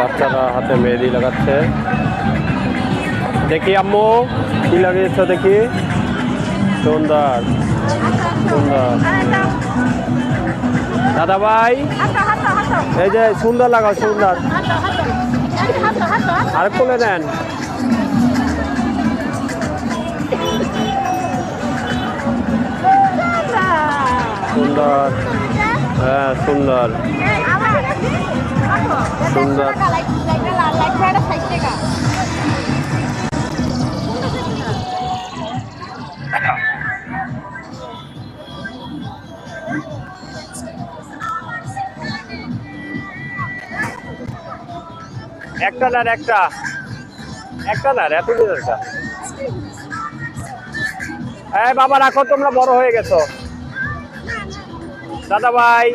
বাচ্চারা হাতে মেহেদি লাগাচ্ছে। দেখি আম্মু কি লাগিয়েছ দেখি। সুন্দর সুন্দর। দাদা ভাই এই যে সুন্দর লাগাও সুন্দর। আর খুলে দেন। সুন্দর হ্যাঁ সুন্দর সুন্দর। একটা না একটা একটা না এত একটা। হ্যাঁ বাবা রাখো তোমরা বড় হয়ে গেছো। দাদা ভাই